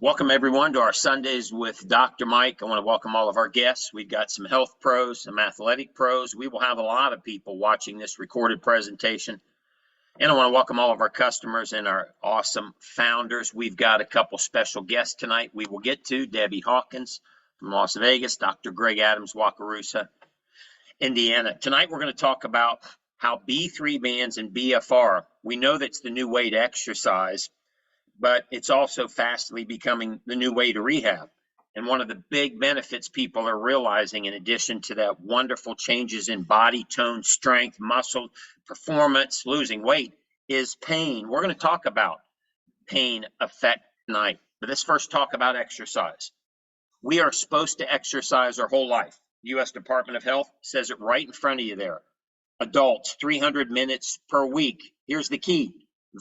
Welcome everyone to our Sundays with Dr. Mike. I want to welcome all of our guests. We've got some health pros, some athletic pros. We will have a lot of people watching this recorded presentation. And I want to welcome all of our customers and our awesome founders. We've got a couple special guests tonight we will get to. Debbie Hawkins from Las Vegas, Dr. Greg Adams, Wakarusa, Indiana. Tonight we're going to talk about how B3 bands and BFR, we know that's the new way to exercise, but it's also fastly becoming the new way to rehab. And one of the big benefits people are realizing, in addition to that wonderful changes in body tone, strength, muscle, performance, losing weight, is pain. We're going to talk about pain effect tonight. But let's first talk about exercise. We are supposed to exercise our whole life. The U.S. Department of Health says it right in front of you there. Adults, 300 minutes per week. Here's the key.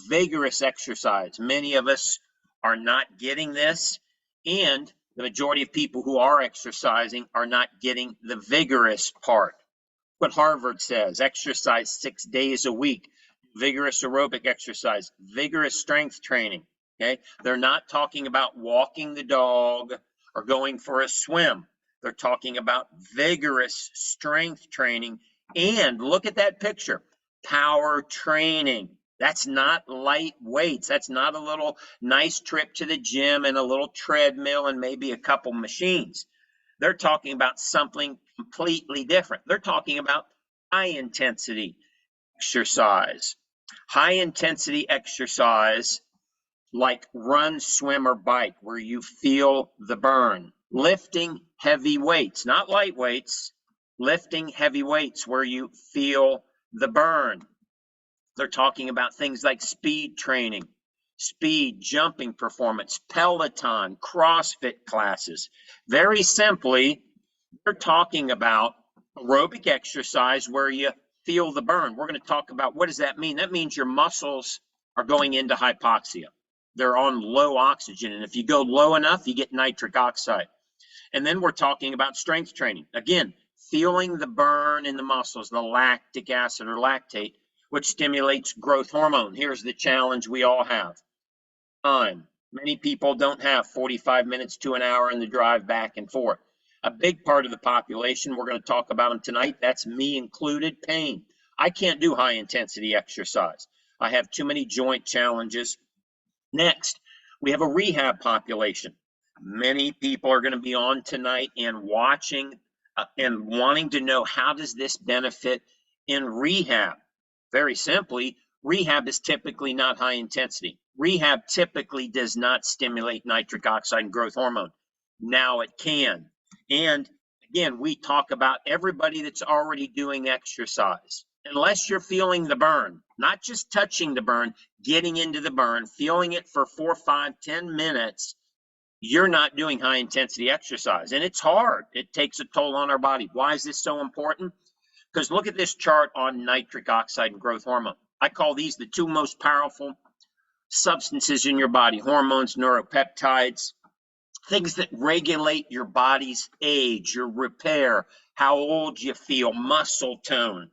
Vigorous exercise. Many of us are not getting this, and the majority of people who are exercising are not getting the vigorous part. What Harvard says, exercise 6 days a week, vigorous aerobic exercise, vigorous strength training. Okay, they're not talking about walking the dog or going for a swim. They're talking about vigorous strength training. And look at that picture, power training. That's not light weights. That's not a little nice trip to the gym and a little treadmill and maybe a couple machines. They're talking about something completely different. They're talking about high intensity exercise. High intensity exercise like run, swim, or bike, where you feel the burn. Lifting heavy weights, not light weights. Lifting heavy weights where you feel the burn. They're talking about things like speed training, speed, jumping performance, Peloton, CrossFit classes. Very simply, they're talking about aerobic exercise where you feel the burn. We're going to talk about what does that mean? That means your muscles are going into hypoxia. They're on low oxygen. And if you go low enough, you get nitric oxide. And then we're talking about strength training. Again, feeling the burn in the muscles, the lactic acid or lactate, which stimulates growth hormone. Here's the challenge we all have. Time. Many people don't have 45 minutes to an hour in the drive back and forth. A big part of the population, we're going to talk about them tonight, that's me included, pain. I can't do high intensity exercise. I have too many joint challenges. Next, we have a rehab population. Many people are going to be on tonight and watching and wanting to know, how does this benefit in rehab? Very simply, rehab is typically not high intensity. Rehab typically does not stimulate nitric oxide and growth hormone. Now it can. And again, we talk about everybody that's already doing exercise. Unless you're feeling the burn, not just touching the burn, getting into the burn, feeling it for 4, 5, 10 minutes, you're not doing high intensity exercise. And it's hard. It takes a toll on our body. Why is this so important? Because look at this chart on nitric oxide and growth hormone. I call these the two most powerful substances in your body, hormones, neuropeptides, things that regulate your body's age, your repair, how old you feel, muscle tone.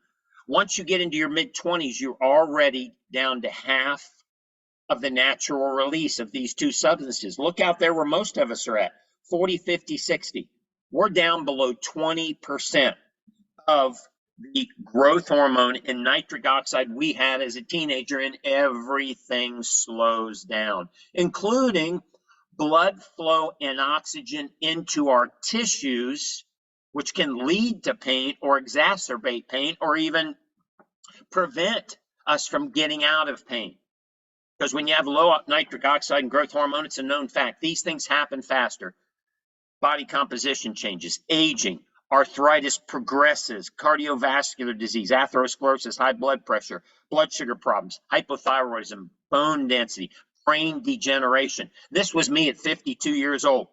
Once you get into your mid-20s, you're already down to half of the natural release of these two substances. Look out there where most of us are at, 40, 50, 60. We're down below 20% of the growth hormone and nitric oxide we had as a teenager, and everything slows down, including blood flow and oxygen into our tissues, which can lead to pain or exacerbate pain or even prevent us from getting out of pain. Because when you have low nitric oxide and growth hormone, it's a known fact. These things happen faster. Body composition changes, aging, arthritis progresses, cardiovascular disease, atherosclerosis, high blood pressure, blood sugar problems, hypothyroidism, bone density, brain degeneration. This was me at 52 years old.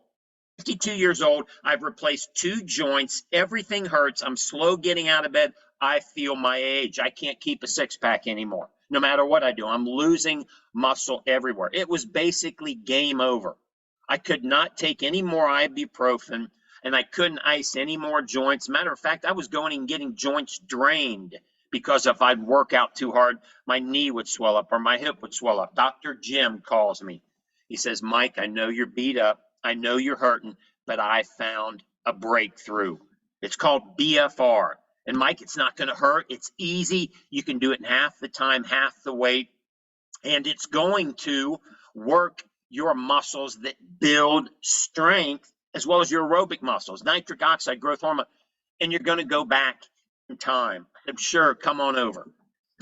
52 years old, I've replaced 2 joints, everything hurts, I'm slow getting out of bed, I feel my age. I can't keep a six-pack anymore. No matter what I do, I'm losing muscle everywhere. It was basically game over. I could not take any more ibuprofen, and I couldn't ice any more joints. Matter of fact, I was going and getting joints drained because if I'd work out too hard, my knee would swell up or my hip would swell up. Dr. Jim calls me. He says, Mike, I know you're beat up. I know you're hurting, but I found a breakthrough. It's called BFR. And Mike, it's not going to hurt. It's easy. You can do it in half the time, half the weight. And it's going to work your muscles that build strength as well as your aerobic muscles, nitric oxide, growth hormone. And you're going to go back in time. I'm sure, come on over.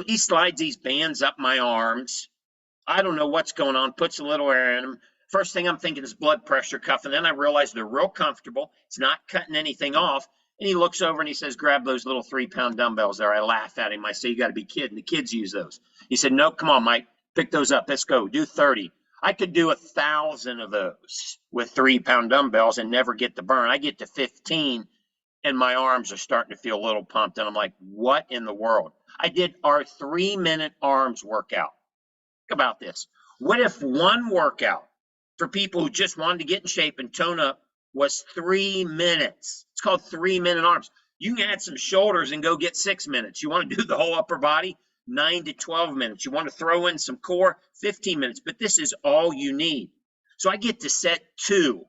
He slides these bands up my arms. I don't know what's going on, puts a little air in them. First thing I'm thinking is blood pressure cuff. And then I realize they're real comfortable. It's not cutting anything off. And he looks over and he says, grab those little 3-pound dumbbells there. I laugh at him. I say, you got to be kidding. The kids use those. He said, no, come on, Mike. Pick those up. Let's go. Do 30. I could do 1,000 of those with 3-pound dumbbells and never get the burn. I get to 15 and my arms are starting to feel a little pumped. And I'm like, what in the world? I did our 3-minute arms workout. Think about this. What if one workout for people who just wanted to get in shape and tone up was 3 minutes? It's called 3-minute arms. You can add some shoulders and go get 6 minutes. You want to do the whole upper body? 9 to 12 minutes. You want to throw in some core? 15 minutes. But this is all you need. So I get to set 2.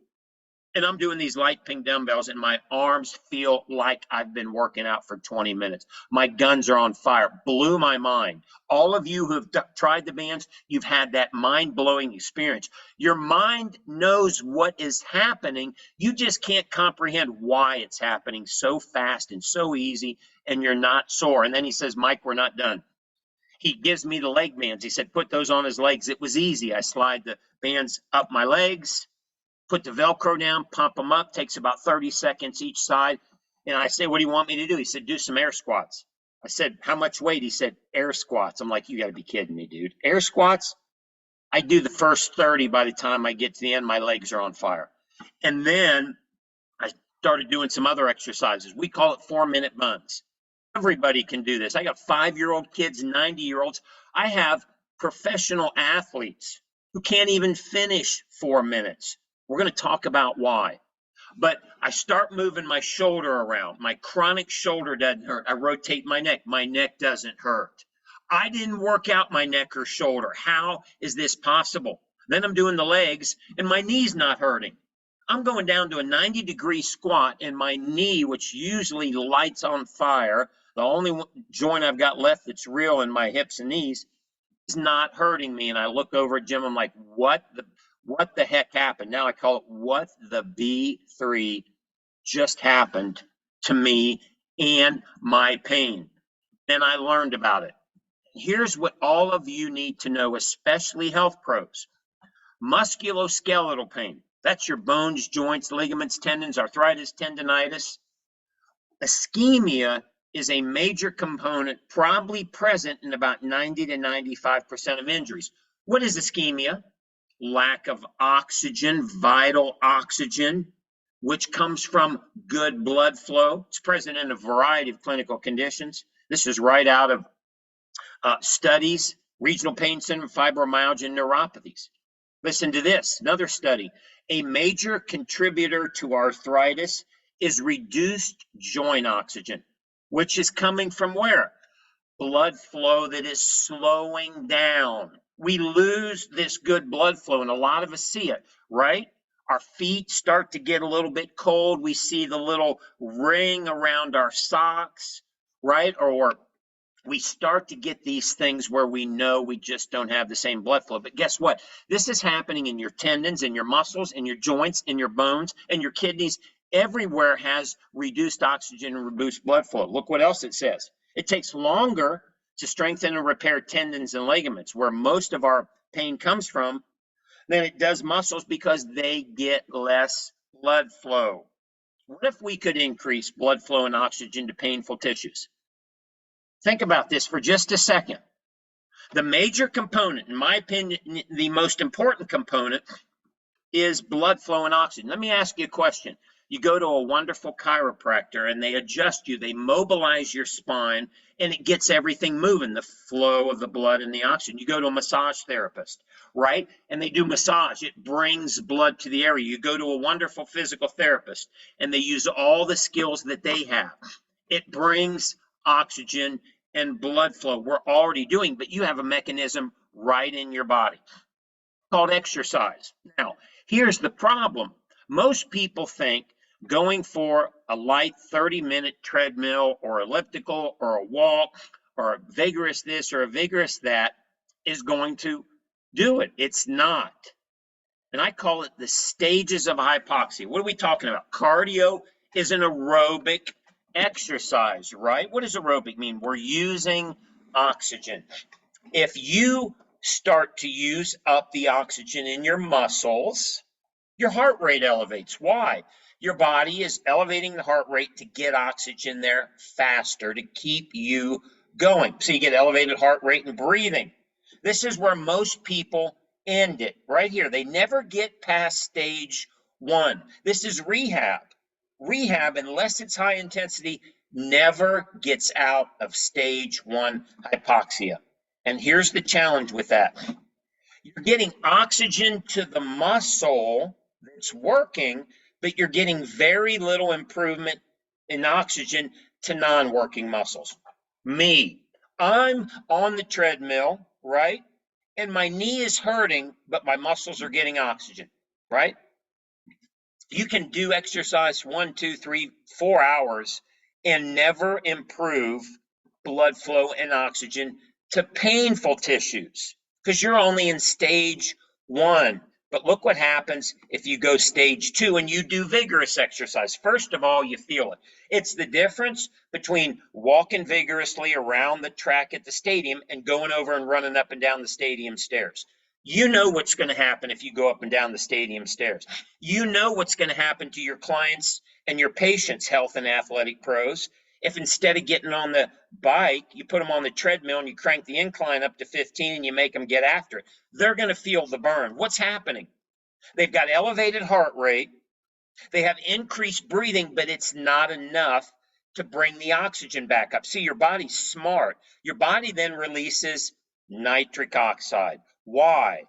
And I'm doing these light ping dumbbells and my arms feel like I've been working out for 20 minutes. My guns are on fire. Blew my mind. All of you who have tried the bands, you've had that mind-blowing experience. Your mind knows what is happening. You just can't comprehend why it's happening so fast and so easy, and you're not sore. And then he says, Mike, we're not done. He gives me the leg bands. He said, put those on his legs. It was easy. I slide the bands up my legs, put the Velcro down, pump them up, takes about 30 seconds each side. And I say, what do you want me to do? He said, do some air squats. I said, how much weight? He said, air squats. I'm like, you got to be kidding me, dude. Air squats? I do the first 30. By the time I get to the end, my legs are on fire. And then I started doing some other exercises. We call it 4-minute buns. Everybody can do this. I got 5-year-old kids, 90-year-olds. I have professional athletes who can't even finish 4 minutes. We're going to talk about why. But I start moving my shoulder around. My chronic shoulder doesn't hurt. I rotate my neck. My neck doesn't hurt. I didn't work out my neck or shoulder. How is this possible? Then I'm doing the legs and my knee's not hurting. I'm going down to a 90-degree squat and my knee, which usually lights on fire, the only joint I've got left that's real in my hips and knees, is not hurting me. And I look over at Jim, I'm like, what the heck happened? Now I call it what the B3 just happened to me and my pain. Then I learned about it. Here's what all of you need to know, especially health pros. Musculoskeletal pain. That's your bones, joints, ligaments, tendons, arthritis, tendinitis. Ischemia is a major component, probably present in about 90 to 95% of injuries. What is ischemia? Lack of oxygen, vital oxygen, which comes from good blood flow. It's present in a variety of clinical conditions. This is right out of studies, regional pain syndrome, fibromyalgia, neuropathies. Listen to this, another study. A major contributor to arthritis is reduced joint oxygen, which is coming from where? Blood flow that is slowing down. We lose this good blood flow, and a lot of us see it, right? Our feet start to get a little bit cold. We see the little ring around our socks, right? Or we start to get these things where we know we just don't have the same blood flow. But guess what? This is happening in your tendons, in your muscles, in your joints, in your bones, and your kidneys. Everywhere has reduced oxygen and reduced blood flow. Look what else it says. It takes longer to strengthen and repair tendons and ligaments, where most of our pain comes from, than it does muscles because they get less blood flow. What if we could increase blood flow and oxygen to painful tissues? Think about this for just a second. The major component, in my opinion, the most important component, is blood flow and oxygen. Let me ask you a question. You go to a wonderful chiropractor and they adjust you, they mobilize your spine, and it gets everything moving, the flow of the blood and the oxygen. You go to a massage therapist, right? And they do massage. It brings blood to the area. You go to a wonderful physical therapist and they use all the skills that they have. It brings oxygen and blood flow. We're already doing, but you have a mechanism right in your body. called exercise. Now, here's the problem. Most people think going for a light 30-minute treadmill or elliptical or a walk or a vigorous this or a vigorous that is going to do it. It's not. And I call it the stages of hypoxia. What are we talking about? Cardio is an aerobic exercise, right? What does aerobic mean? We're using oxygen. If you start to use up the oxygen in your muscles, your heart rate elevates. Why? Your body is elevating the heart rate to get oxygen there faster, to keep you going. So you get elevated heart rate and breathing. This is where most people end it, right here. They never get past stage 1. This is rehab. Rehab, unless it's high intensity, never gets out of stage 1 hypoxia. And here's the challenge with that. You're getting oxygen to the muscle that's working, but you're getting very little improvement in oxygen to non-working muscles. Me, I'm on the treadmill, right? And my knee is hurting, but my muscles are getting oxygen, right? You can do exercise 1, 2, 3, 4 hours and never improve blood flow and oxygen to painful tissues because you're only in stage 1. But look what happens if you go stage 2 and you do vigorous exercise. First of all, you feel it. It's the difference between walking vigorously around the track at the stadium and going over and running up and down the stadium stairs. You know what's going to happen if you go up and down the stadium stairs. You know what's going to happen to your clients and your patients, health and athletic pros, if instead of getting on the bike, you put them on the treadmill and you crank the incline up to 15 and you make them get after it. They're going to feel the burn. What's happening? They've got elevated heart rate. They have increased breathing, but it's not enough to bring the oxygen back up. See, your body's smart. Your body then releases nitric oxide. Why?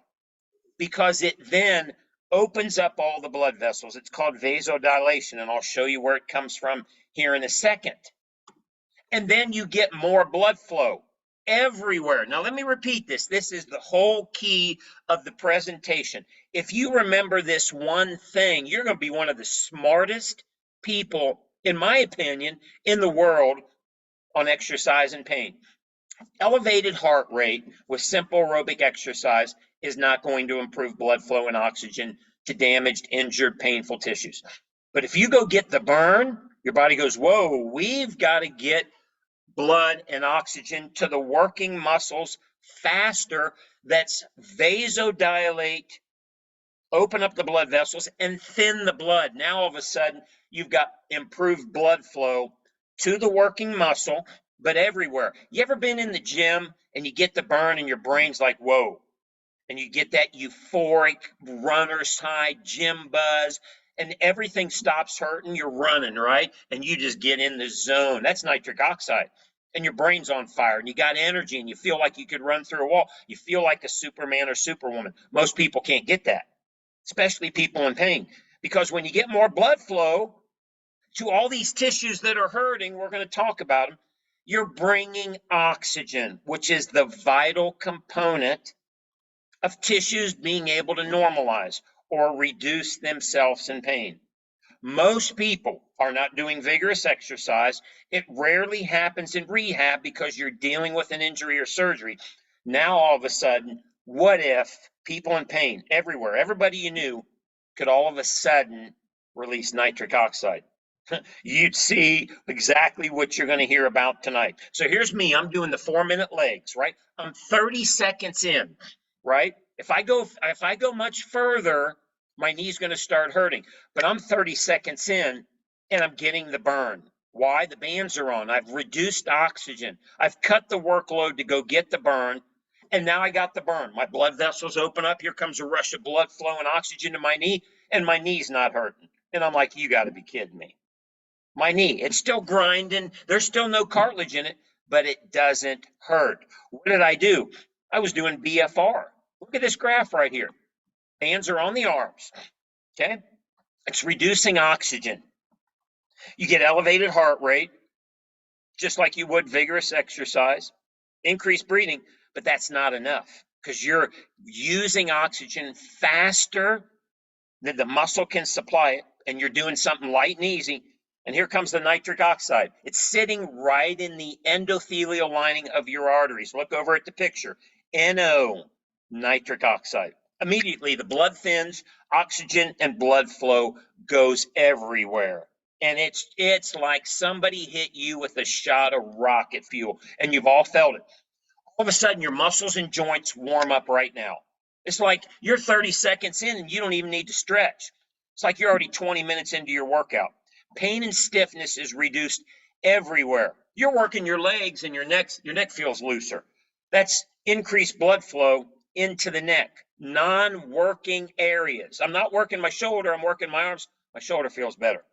Because it then opens up all the blood vessels. It's called vasodilation, and I'll show you where it comes from here in a second. And then you get more blood flow everywhere. Now, let me repeat this. This is the whole key of the presentation. If you remember this one thing, you're going to be one of the smartest people, in my opinion, in the world on exercise and pain. Elevated heart rate with simple aerobic exercise is not going to improve blood flow and oxygen to damaged, injured, painful tissues. But if you go get the burn, your body goes, whoa, we've got to get blood and oxygen to the working muscles faster. That's vasodilate, open up the blood vessels, and thin the blood. Now, all of a sudden, you've got improved blood flow to the working muscle, but everywhere. You ever been in the gym and you get the burn and your brain's like, whoa, and you get that euphoric runner's high gym buzz, and everything stops hurting, you're running, right? And you just get in the zone. That's nitric oxide. And your brain's on fire, and you got energy, and you feel like you could run through a wall. You feel like a Superman or Superwoman. Most people can't get that, especially people in pain. Because when you get more blood flow to all these tissues that are hurting, we're going to talk about them, you're bringing oxygen, which is the vital component of tissues being able to normalize or reduce themselves in pain. Most people are not doing vigorous exercise. It rarely happens in rehab because you're dealing with an injury or surgery. Now, all of a sudden, what if people in pain everywhere, everybody you knew, could all of a sudden release nitric oxide? You'd see exactly what you're going to hear about tonight. So here's me. I'm doing the 4-minute legs, right? I'm 30 seconds in, right? If I go much further, my knee's going to start hurting. But I'm 30 seconds in, and I'm getting the burn. Why? The bands are on. I've reduced oxygen. I've cut the workload to go get the burn, and now I got the burn. My blood vessels open up. Here comes a rush of blood flow and oxygen to my knee, and my knee's not hurting. And I'm like, you got to be kidding me. My knee, it's still grinding. There's still no cartilage in it, but it doesn't hurt. What did I do? I was doing BFR. Look at this graph right here. Bands are on the arms, okay? It's reducing oxygen. You get elevated heart rate, just like you would vigorous exercise, increased breathing, but that's not enough. because you're using oxygen faster than the muscle can supply it, and you're doing something light and easy. And here comes the nitric oxide. It's sitting right in the endothelial lining of your arteries. Look over at the picture. NO, nitric oxide. Immediately, the blood thins, oxygen and blood flow goes everywhere. And it's like somebody hit you with a shot of rocket fuel, and you've all felt it. All of a sudden, your muscles and joints warm up right now. It's like you're 30 seconds in and you don't even need to stretch. It's like you're already 20 minutes into your workout. Pain and stiffness is reduced everywhere. You're working your legs and your neck feels looser. That's increased blood flow into the neck, non-working areas. I'm not working my shoulder, I'm working my arms. My shoulder feels better.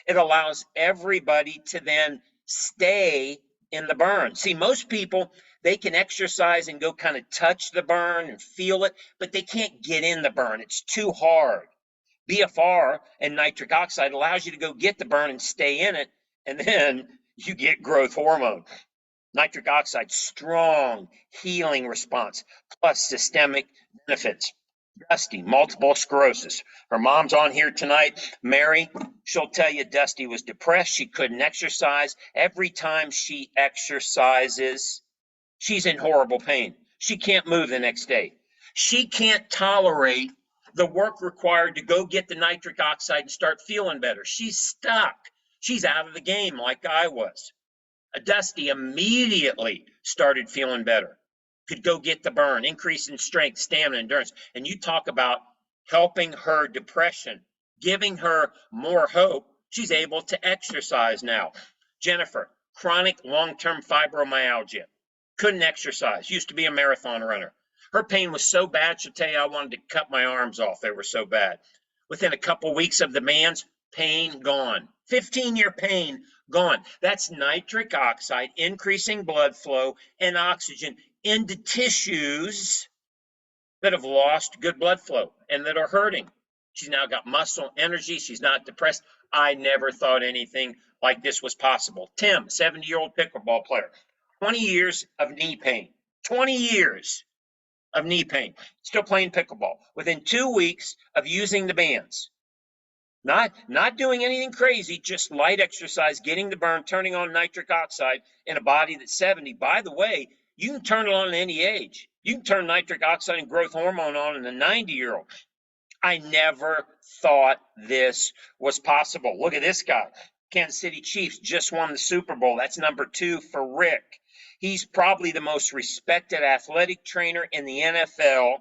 It allows everybody to then stay in the burn. See, most people, they can exercise and go kind of touch the burn and feel it, but they can't get in the burn. It's too hard. BFR and nitric oxide allows you to go get the burn and stay in it, and then you get growth hormone. Nitric oxide, strong healing response, plus systemic benefits. Dusty, multiple sclerosis. Her mom's on here tonight, Mary. She'll tell you Dusty was depressed. She couldn't exercise. Every time she exercises, she's in horrible pain. She can't move the next day. She can't tolerate the work required to go get the nitric oxide and start feeling better. She's stuck. She's out of the game like I was. Dusty immediately started feeling better. Could go get the burn, increase in strength, stamina, endurance. And you talk about helping her depression, giving her more hope. She's able to exercise now. Jennifer, chronic long-term fibromyalgia. Couldn't exercise. Used to be a marathon runner. Her pain was so bad, she'll tell you, I wanted to cut my arms off. They were so bad. Within a couple weeks of the bands, pain gone. 15-year pain gone. That's nitric oxide increasing blood flow and oxygen into tissues that have lost good blood flow and that are hurting. She's now got muscle energy. She's not depressed. I never thought anything like this was possible. Tim, 70-year-old pickleball player, 20 years of knee pain. 20 years of knee pain. Still playing pickleball. Within 2 weeks of using the bands. Not doing anything crazy, just light exercise, getting the burn, turning on nitric oxide in a body that's 70. By the way, you can turn it on at any age. You can turn nitric oxide and growth hormone on in a 90-year-old. I never thought this was possible. Look at this guy. Kansas City Chiefs just won the Super Bowl. That's number 2 for Rick. He's probably the most respected athletic trainer in the NFL.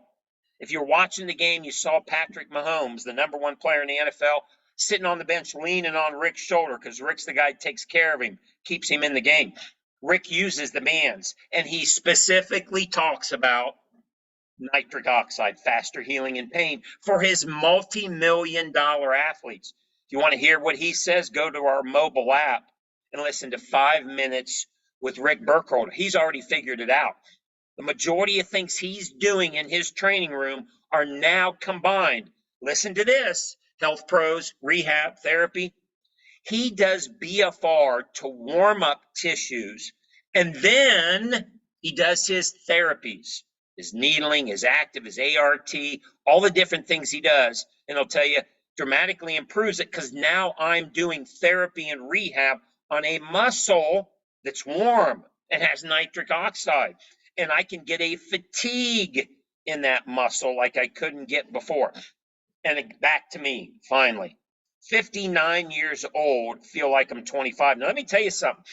If you're watching the game, you saw Patrick Mahomes, the number 1 player in the NFL, sitting on the bench leaning on Rick's shoulder because Rick's the guy who takes care of him, keeps him in the game. Rick uses the bands, and he specifically talks about nitric oxide, faster healing and pain for his multi-million-dollar athletes. If you want to hear what he says, go to our mobile app and listen to 5 minutes with Rick Burkholder. He's already figured it out. The majority of things he's doing in his training room are now combined. Listen to this, health pros, rehab, therapy. He does BFR to warm up tissues, and then he does his therapies, his needling, his active, his ART, all the different things he does, and he'll tell you dramatically improves it because now I'm doing therapy and rehab on a muscle that's warm and has nitric oxide. And I can get a fatigue in that muscle like I couldn't get before. And back to me, finally. 59 years old, feel like I'm 25. Now, let me tell you something.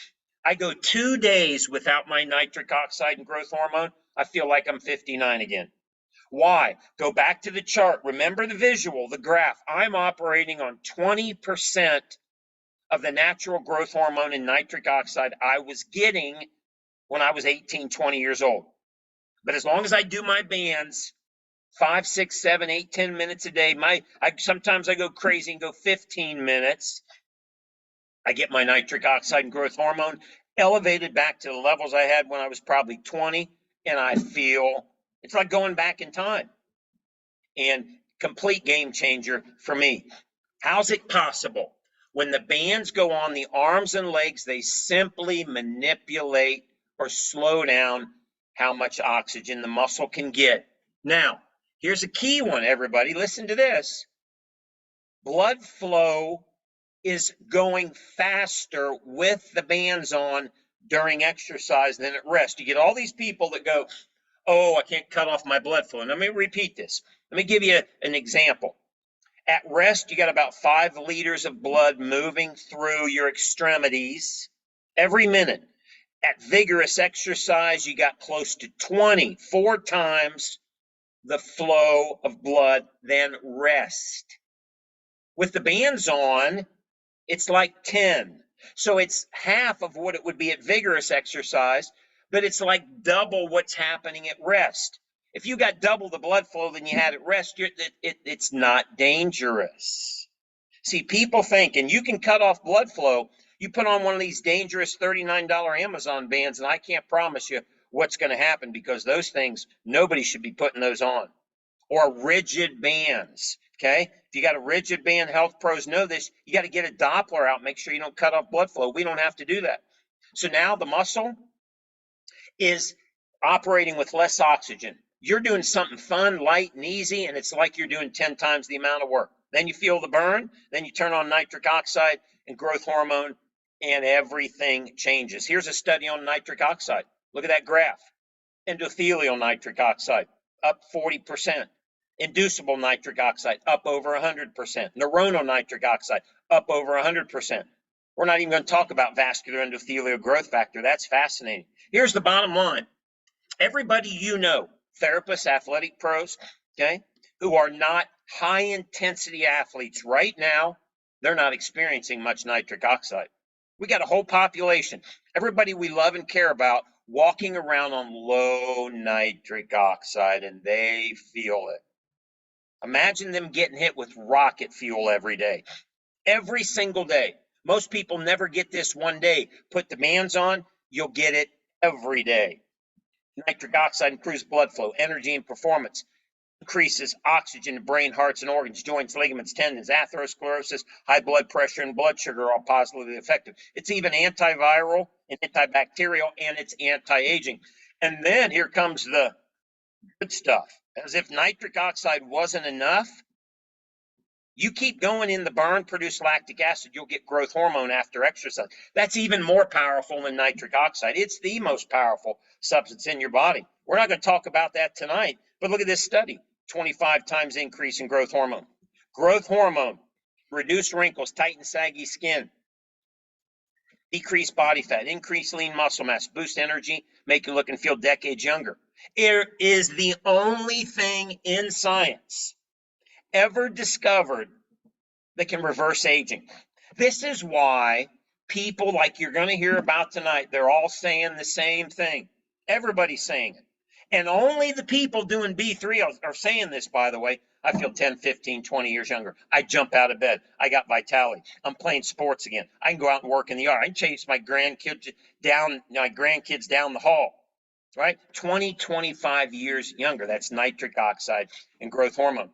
I go 2 days without my nitric oxide and growth hormone, I feel like I'm 59 again. Why? Go back to the chart. Remember the visual, the graph. I'm operating on 20% of the natural growth hormone and nitric oxide I was getting when I was 18, 20 years old. But as long as I do my bands 5, 6, 7, 8, 10 minutes a day, sometimes I go crazy and go 15 minutes. I get my nitric oxide and growth hormone elevated back to the levels I had when I was probably 20, and I feel it's like going back in time. And complete game changer for me. How's it possible? When the bands go on the arms and legs, they simply manipulate or slow down how much oxygen the muscle can get. Now, here's a key one, everybody. Listen to this. Blood flow is going faster with the bands on during exercise than at rest. You get all these people that go, oh, I can't cut off my blood flow. And let me repeat this. Let me give you an example. At rest, you got about 5 liters of blood moving through your extremities every minute. At vigorous exercise, you got close to 24 times the flow of blood than rest. With the bands on, it's like 10. So it's half of what it would be at vigorous exercise, but it's like double what's happening at rest. If you got double the blood flow than you had at rest, it's not dangerous. See, people think, and you can cut off blood flow. You put on one of these dangerous $39 Amazon bands, and I can't promise you what's going to happen, because those things, nobody should be putting those on. Or rigid bands, okay? If you got a rigid band, health pros know this, you got to get a Doppler out, make sure you don't cut off blood flow. We don't have to do that. So now the muscle is operating with less oxygen. You're doing something fun, light, and easy, and it's like you're doing 10 times the amount of work. Then you feel the burn, then you turn on nitric oxide and growth hormone, and everything changes. Here's a study on nitric oxide. Look at that graph. Endothelial nitric oxide, up 40%. Inducible nitric oxide, up over 100%. Neuronal nitric oxide, up over 100%. We're not even going to talk about vascular endothelial growth factor. That's fascinating. Here's the bottom line. Everybody you know, therapists, athletic pros, okay, who are not high-intensity athletes right now, they're not experiencing much nitric oxide. We got a whole population, everybody we love and care about, walking around on low nitric oxide, and they feel it. Imagine them getting hit with rocket fuel every day, every single day. Most people never get this one day. Put the bands on, you'll get it every day. Nitric oxide improves blood flow, energy, and performance. Increases oxygen to brain, hearts, and organs, joints, ligaments, tendons, atherosclerosis, high blood pressure, and blood sugar are all positively effective. It's even antiviral and antibacterial, and it's anti-aging. And then here comes the good stuff. As if nitric oxide wasn't enough, you keep going in the burn, produce lactic acid, you'll get growth hormone after exercise. That's even more powerful than nitric oxide. It's the most powerful substance in your body. We're not going to talk about that tonight, but look at this study. 25 times increase in growth hormone. Growth hormone, reduce wrinkles, tighten saggy skin, decrease body fat, increase lean muscle mass, boost energy, make you look and feel decades younger. It is the only thing in science ever discovered that can reverse aging. This is why people like you're going to hear about tonight, they're all saying the same thing. Everybody's saying it. And only the people doing B3 are saying this, by the way. I feel 10, 15, 20 years younger. I jump out of bed. I got vitality. I'm playing sports again. I can go out and work in the yard. I can chase my grandkids down the hall. Right? 20, 25 years younger. That's nitric oxide and growth hormone.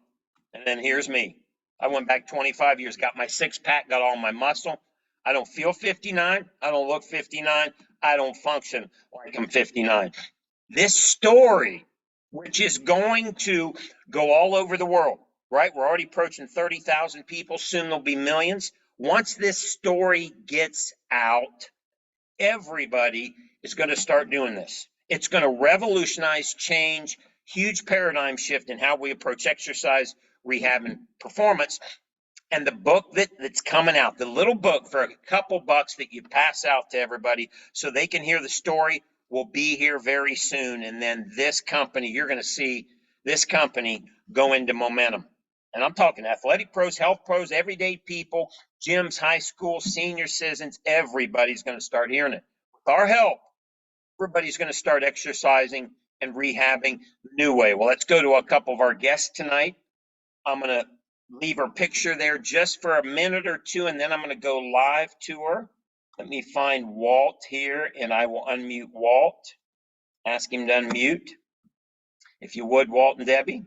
And then here's me. I went back 25 years, got my six-pack, got all my muscle. I don't feel 59. I don't look 59. I don't function like I'm 59. This story, which is going to go all over the world, right? We're already approaching 30,000 people. Soon there'll be millions. Once this story gets out, everybody is going to start doing this. It's going to revolutionize, change, huge paradigm shift in how we approach exercise, rehab, and performance. And the book that's coming out, the little book for a couple bucks that you pass out to everybody so they can hear the story, will be here very soon. And then this company, you're going to see this company go into momentum. And I'm talking athletic pros, health pros, everyday people, gyms, high school, senior citizens, everybody's going to start hearing it. With our help, everybody's going to start exercising and rehabbing the new way. Well, let's go to a couple of our guests tonight. I'm going to leave her picture there just for a minute or two, and then I'm going to go live to her. Let me find Walt here, and I will unmute Walt. Ask him to unmute. If you would, Walt and Debbie.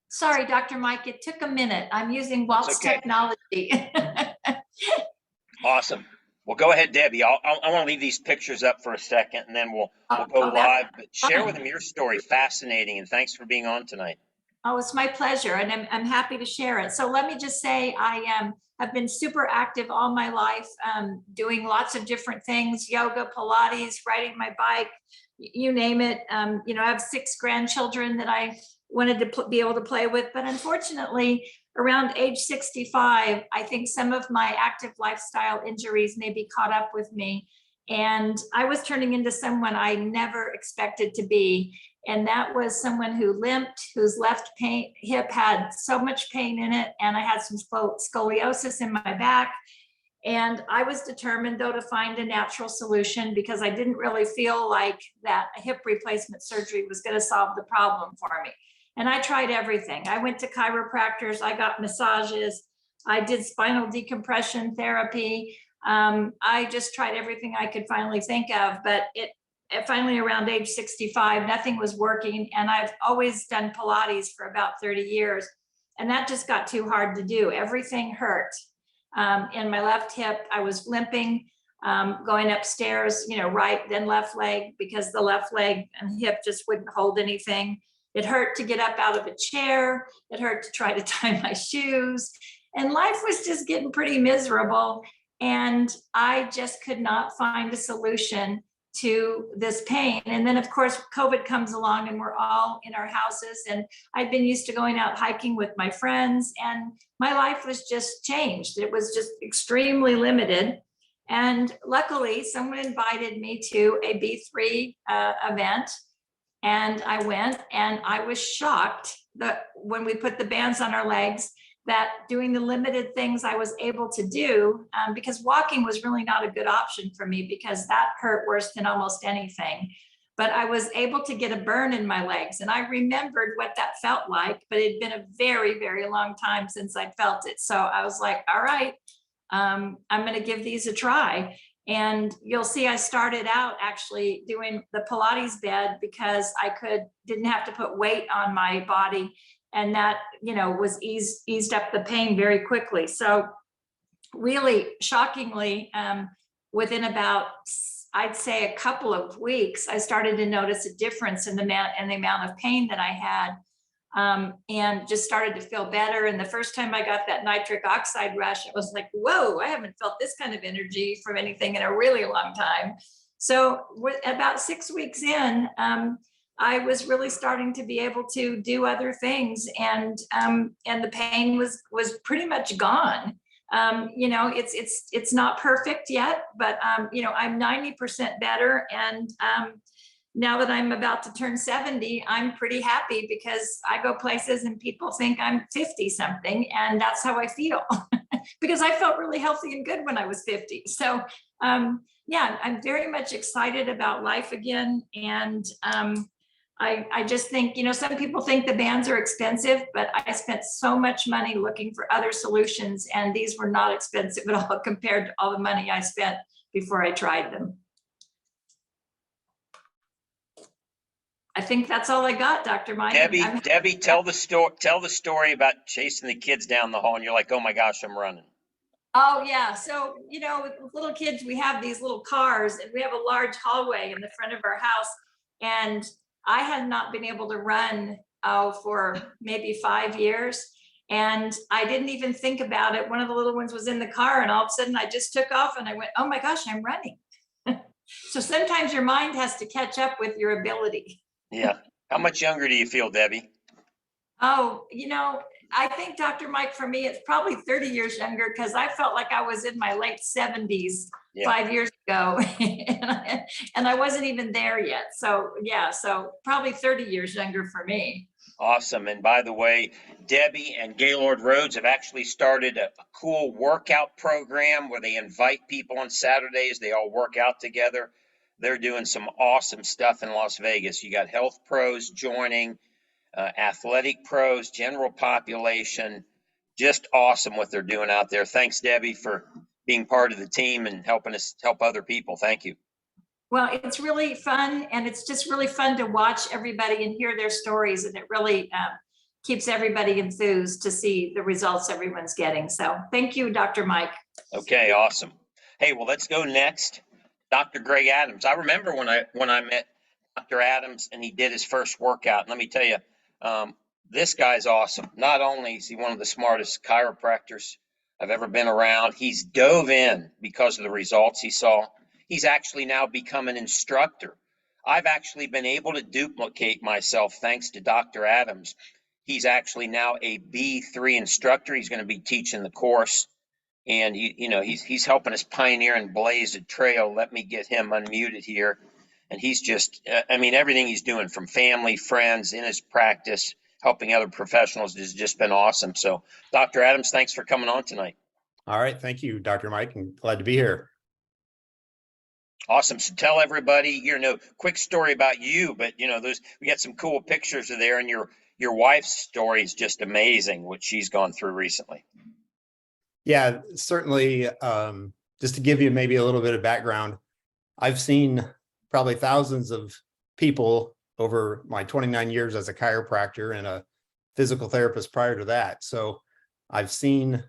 Sorry, Dr. Mike, it took a minute. I'm using Walt's technology. Awesome. Well, go ahead, Debbie. I want to leave these pictures up for a second, and then we'll go Oh, that's live. But share with fine. them your story. Fascinating, and thanks for being on tonight. Oh, it's my pleasure, and I'm happy to share it. So let me just say, I have been super active all my life, doing lots of different things: yoga, Pilates, riding my bike, you name it. You know, I have 6 grandchildren that I wanted to be able to play with, but unfortunately, around age 65, I think some of my active lifestyle injuries maybe caught up with me, and I was turning into someone I never expected to be. And that was someone who limped, whose left hip had so much pain in it, and I had some scoliosis in my back. And I was determined, though, to find a natural solution because I didn't really feel like that a hip replacement surgery was going to solve the problem for me. And I tried everything. I went to chiropractors, I got massages, I did spinal decompression therapy. I just tried everything I could finally think of, but finally around age 65, nothing was working. And I've always done Pilates for about 30 years. And that just got too hard to do. Everything hurt. In my left hip, I was limping, going upstairs, you know, right, then left leg, because the left leg and hip just wouldn't hold anything. It hurt to get up out of a chair. It hurt to try to tie my shoes. And life was just getting pretty miserable. And I just could not find a solution to this pain. And then of course, COVID comes along and we're all in our houses. And I'd been used to going out hiking with my friends, and my life was just changed. It was just extremely limited. And luckily, someone invited me to a B3 event. And I went, and I was shocked that when we put the bands on our legs, that doing the limited things I was able to do, because walking was really not a good option for me because that hurt worse than almost anything. But I was able to get a burn in my legs, and I remembered what that felt like, but it had been a very, very long time since I felt it. So I was like, all right, I'm going to give these a try. And you'll see I started out actually doing the Pilates bed because I didn't have to put weight on my body. And that, you know, was eased up the pain very quickly. So really shockingly, within about, I'd say a couple of weeks, I started to notice a difference in the amount of pain that I had, and just started to feel better. And the first time I got that nitric oxide rush, I was like, whoa, I haven't felt this kind of energy from anything in a really long time. So about 6 weeks in, I was really starting to be able to do other things, and the pain was pretty much gone. You know, it's not perfect yet, but you know, I'm 90% better, and now that I'm about to turn 70, I'm pretty happy because I go places and people think I'm 50 something, and that's how I feel because I felt really healthy and good when I was 50. So yeah, I'm very much excited about life again, and I just think, you know, some people think the bands are expensive, but I spent so much money looking for other solutions, and these were not expensive at all compared to all the money I spent before I tried them. I think that's all I got, Dr. Mike. Debbie, tell the story about chasing the kids down the hall, and you're like, oh my gosh, I'm running. Oh yeah, so you know, with little kids, we have these little cars, and we have a large hallway in the front of our house, and I had not been able to run for maybe 5 years, and I didn't even think about it. One of the little ones was in the car, and all of a sudden I just took off, and I went, oh my gosh, I'm running. So sometimes your mind has to catch up with your ability. Yeah. How much younger do you feel, Debbie? Oh, you know, I think, Dr. Mike, for me, it's probably 30 years younger, because I felt like I was in my late 70s 5 years ago, and I wasn't even there yet. So yeah, so probably 30 years younger for me. Awesome. And by the way, Debbie and Gaylord Rhodes have actually started a cool workout program where they invite people on Saturdays. They all work out together. They're doing some awesome stuff in Las Vegas. You got health pros joining, athletic pros, general population. Just awesome what they're doing out there. Thanks, Debbie, for being part of the team and helping us help other people. Thank you. Well, it's really fun, and it's just really fun to watch everybody and hear their stories, and it really keeps everybody enthused to see the results everyone's getting. So thank you, Dr. Mike. Okay, awesome. Hey, well, let's go next. Dr. Greg Adams. I remember when I met Dr. Adams and he did his first workout. And let me tell you, this guy's awesome. Not only is he one of the smartest chiropractors I've ever been around, he's dove in because of the results he saw. He's actually now become an instructor. I've actually been able to duplicate myself thanks to Dr. Adams. He's actually now a B3 instructor. He's going to be teaching the course. And he's helping us pioneer and blaze a trail. Let me get him unmuted here. And he's just, I mean, everything he's doing from family, friends, in his practice, helping other professionals has just been awesome. So, Dr. Adams, thanks for coming on tonight. All right. Thank you, Dr. Mike. I'm glad to be here. Awesome. So tell everybody, quick story about you, but we got some cool pictures of there, and your wife's story is just amazing, what she's gone through recently. Yeah, certainly. Just to give you maybe a little bit of background, I've seen probably thousands of people over my 29 years as a chiropractor and a physical therapist prior to that. So I've seen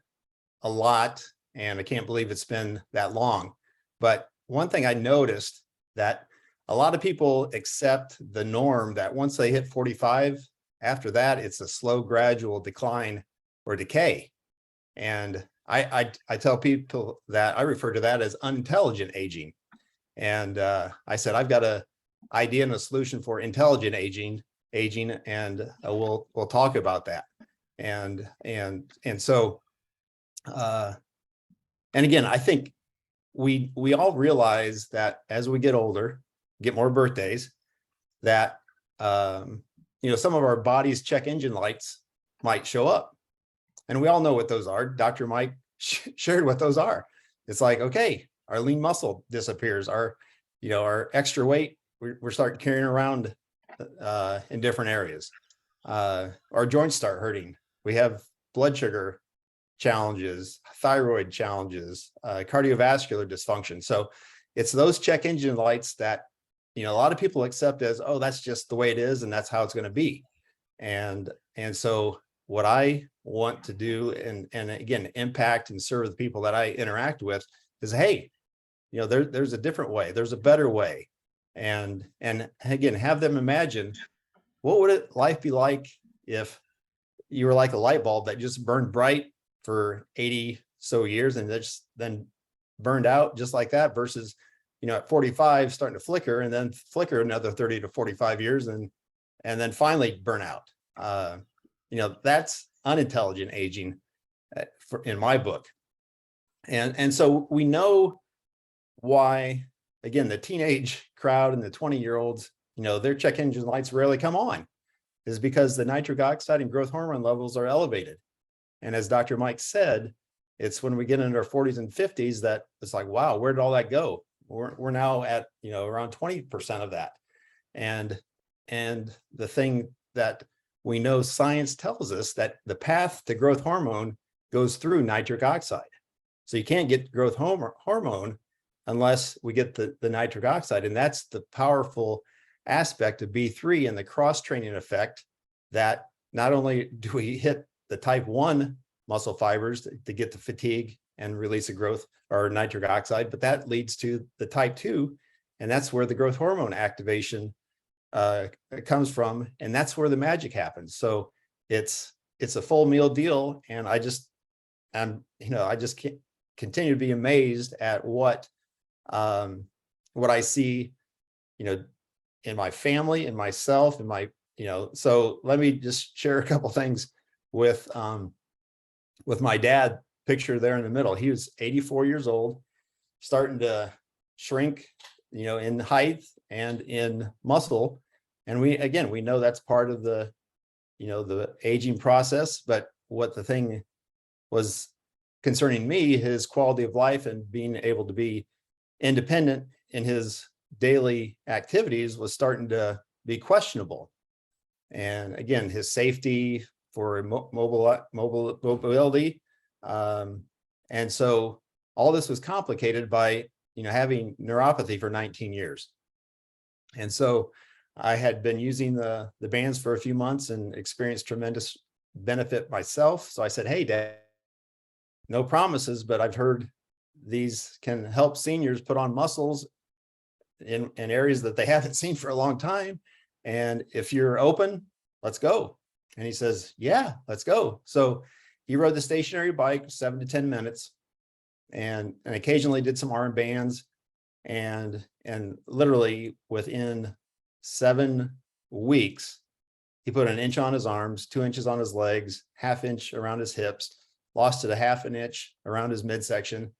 a lot, and I can't believe it's been that long. But one thing I noticed, that a lot of people accept the norm that once they hit 45, after that, it's a slow, gradual decline or decay. And I tell people that I refer to that as unintelligent aging. And I said, I've got an idea and a solution for intelligent aging, and we'll talk about that. And so, and again, I think we all realize that as we get older, get more birthdays, that some of our body's check engine lights might show up. And we all know what those are. Dr. Mike shared what those are. It's like, okay, our lean muscle disappears. Our extra weight, we're starting carrying around in different areas. Our joints start hurting. We have blood sugar challenges, thyroid challenges, cardiovascular dysfunction. So it's those check engine lights that, a lot of people accept as, oh, that's just the way it is, and that's how it's going to be. And so what I want to do, and again, impact and serve the people that I interact with, is, hey, there's a different way, there's a better way. And again, have them imagine, what would life be like if you were like a light bulb that just burned bright for 80 so years and then burned out just like that, versus, at 45 starting to flicker, and then flicker another 30 to 45 years and then finally burn out. That's unintelligent aging in my book. And so we know why, again, the teenage crowd and the 20-year-olds, their check engine lights rarely come on, is because the nitric oxide and growth hormone levels are elevated. And as Dr. Mike said, it's when we get into our 40s and 50s that it's like, wow, where did all that go? We're now at, around 20% of that. And the thing that we know, science tells us that the path to growth hormone goes through nitric oxide. So you can't get growth hormone unless we get the nitric oxide. And that's the powerful aspect of B3 and the cross-training effect, that not only do we hit the type 1 muscle fibers to get the fatigue and release of growth or nitric oxide, but that leads to the type 2, and that's where the growth hormone activation comes from, and that's where the magic happens. So it's a full meal deal, and I just can't continue to be amazed at what I see, in my family, in myself, in my, so let me just share a couple things with my dad. Picture there in the middle. He was 84 years old, starting to shrink, in height and in muscle. And we know that's part of the aging process. But what the thing was concerning me, his quality of life and being able to be independent in his daily activities, was starting to be questionable. And again, his safety for mobility. And so all this was complicated by, having neuropathy for 19 years. And so I had been using the bands for a few months and experienced tremendous benefit myself. So I said, hey, Dad, no promises, but I've heard these can help seniors put on muscles in areas that they haven't seen for a long time. And if you're open, let's go. And he says, yeah, let's go. So he rode the stationary bike 7 to 10 minutes and occasionally did some arm bands. And literally within 7 weeks, he put an inch on his arms, 2 inches on his legs, ½ inch around his hips, lost it a ½ an inch around his midsection.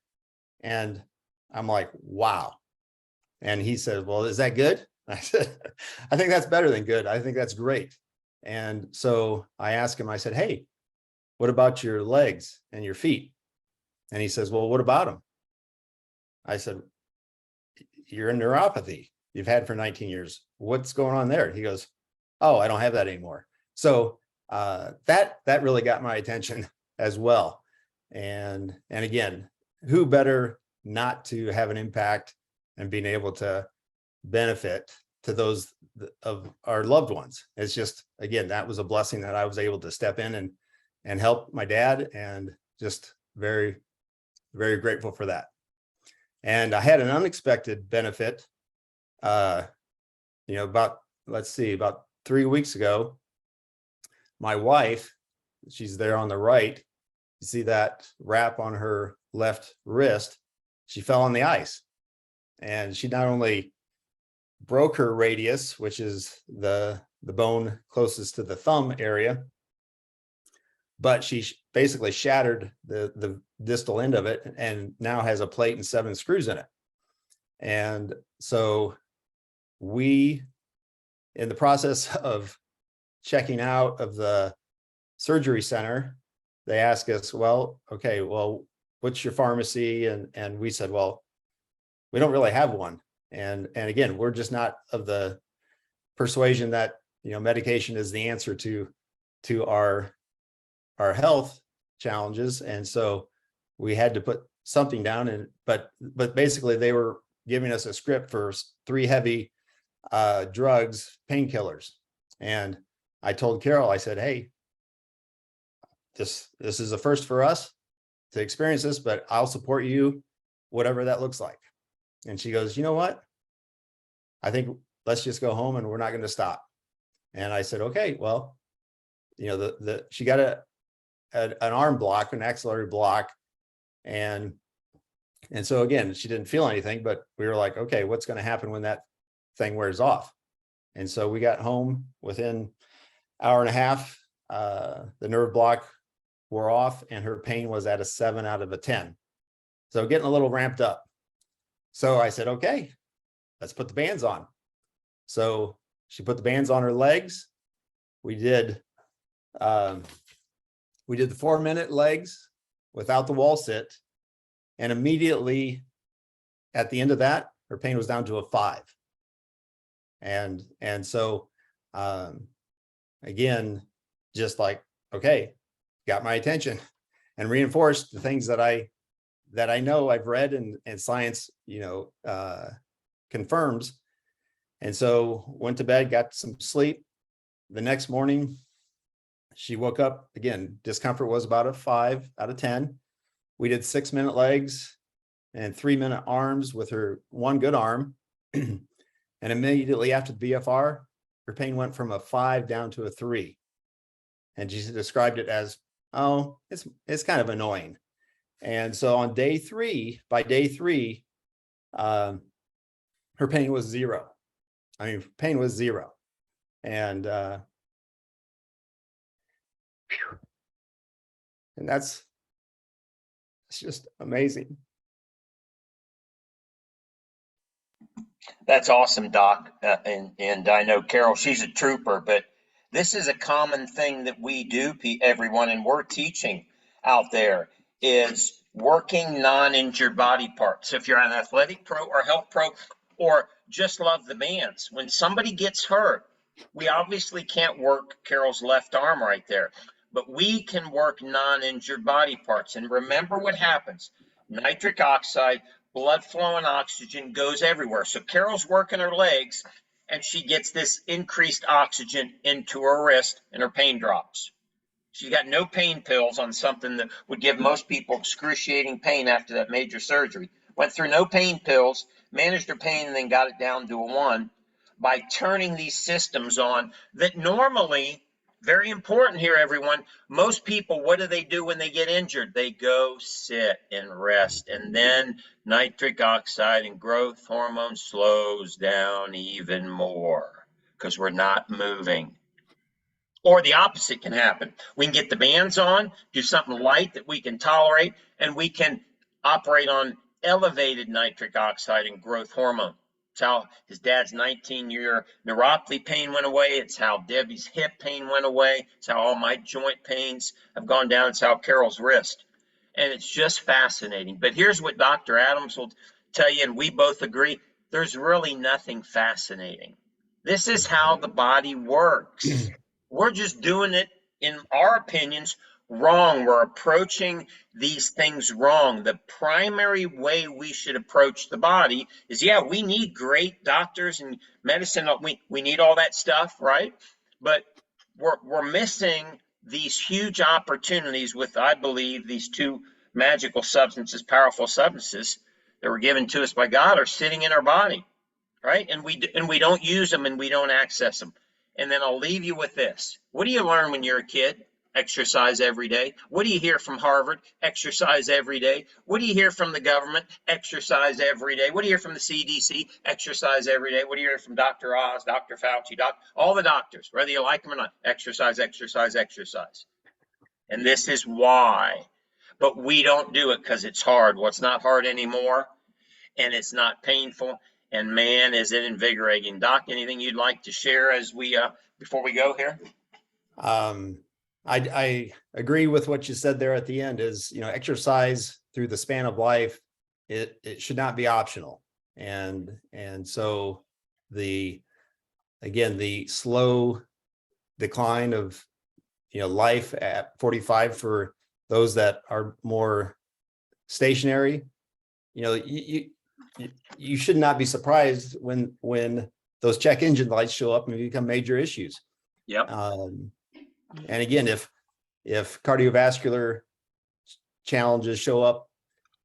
And I'm like, wow. And he said, well, is that good? I said, I think that's better than good. I think that's great. And so I asked him, I said, hey, what about your legs and your feet? And he says, well, what about them? I said, you're in neuropathy you've had for 19 years. What's going on there? He goes, oh, I don't have that anymore. So that really got my attention as well. And again, who better not to have an impact and being able to benefit to those of our loved ones. It's just, again, that was a blessing that I was able to step in and help my dad, and just very, very grateful for that. And I had an unexpected benefit, about 3 weeks ago. My wife, she's there on the right. You see that wrap on her left wrist. She fell on the ice, and she not only broke her radius, which is the bone closest to the thumb area, but she basically shattered the distal end of it, and now has a plate and 7 screws in it. And so we, in the process of checking out of the surgery center, they asked us, well, okay, well, what's your pharmacy? And we said, well, we don't really have one. And again, we're just not of the persuasion that, medication is the answer to our health challenges. And so we had to put something down, but basically they were giving us a script for 3 heavy drugs, painkillers. And I told Carol, I said, hey, this is a first for us to experience this, but I'll support you, whatever that looks like. And she goes, you know what? I think let's just go home and we're not going to stop. And I said, okay, well, she got an arm block, an axillary block. And so again, she didn't feel anything, but we were like, okay, what's going to happen when that thing wears off? And so we got home within hour and a half, the nerve block wore off and her pain was at a 7 out of a 10. So getting a little ramped up. So I said, okay, let's put the bands on. So she put the bands on her legs. We did the 4-minute legs without the wall sit. And immediately at the end of that, her pain was down to a 5. And so, again, just like, okay, got my attention and reinforced the things that I know I've read and science, confirms. And so went to bed, got some sleep. The next morning, she woke up again, discomfort was about a 5 out of 10. We did 6-minute legs and 3-minute arms with her one good arm. And immediately after the BFR, her pain went from a 5 down to a 3. And she described it as, oh, it's kind of annoying. And so on by day three, her pain was 0. Pain was 0. And that's just amazing. That's awesome, Doc. And I know Carol, she's a trooper, but this is a common thing that we do, everyone, and we're teaching out there, is working non-injured body parts. So if you're an athletic pro or health pro, or just love the bands, when somebody gets hurt, we obviously can't work Carol's left arm right there, but we can work non-injured body parts. And remember what happens. Nitric oxide, blood flow and oxygen goes everywhere. So Carol's working her legs and she gets this increased oxygen into her wrist and her pain drops. She got no pain pills on something that would give most people excruciating pain after that major surgery. Went through no pain pills, managed her pain, and then got it down to a 1 by turning these systems on that normally, very important here, everyone, most people, what do when they get injured? They go sit and rest, and then nitric oxide and growth hormone slows down even more because we're not moving. Or the opposite can happen. We can get the bands on, do something light that we can tolerate, and we can operate on elevated nitric oxide and growth hormone. It's how his dad's 19-year neuropathy pain went away. It's how Debbie's hip pain went away. It's how all my joint pains have gone down. It's how Carol's wrist. And it's just fascinating. But here's what Dr. Adams will tell you, and we both agree, there's really nothing fascinating. This is how the body works. We're just doing it, in our opinions, wrong. We're approaching these things wrong. The primary way we should approach the body is, yeah, we need great doctors and medicine. We need all that stuff, right? But we're missing these huge opportunities with, I believe, these two magical substances, powerful substances that were given to us by God are sitting in our body, right? And we don't use them and we don't access them. And then I'll leave you with this. What do you learn when you're a kid? Exercise every day. What do you hear from Harvard? Exercise every day. What do you hear from the government? Exercise every day. What do you hear from the CDC? Exercise every day. What do you hear from Dr. Oz, Dr. Fauci, all the doctors, whether you like them or not? Exercise, exercise, exercise. And this is why. But we don't do it because it's hard. Well, it's not hard anymore, and it's not painful. And man, is it invigorating. Doc, anything you'd like to share as we before we go here? I agree with what you said there at the end. Is, you know, exercise through the span of life, it should not be optional. And so the slow decline of, you know, life at 45 for those that are more stationary, you know, you should not be surprised when those check engine lights show up and become major issues. Yep. And again, if cardiovascular challenges show up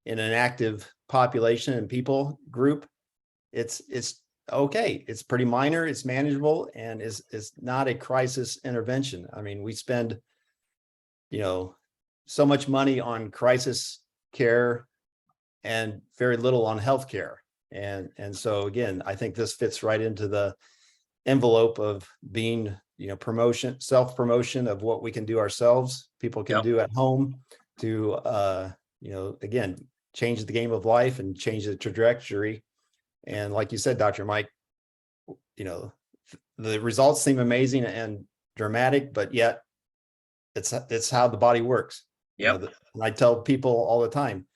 in an active population and people group, it's okay. It's pretty minor, it's manageable, and is not a crisis intervention. I mean, we spend, you know, so much money on crisis care and very little on healthcare. And so again, I think this fits right into the envelope of being, you know, self-promotion of what we can do ourselves, people can do at home to, you know, again, change the game of life and change the trajectory. And like you said, Dr. Mike, you know, the results seem amazing and dramatic, but yet it's how the body works. Yeah. You know, and I tell people all the time,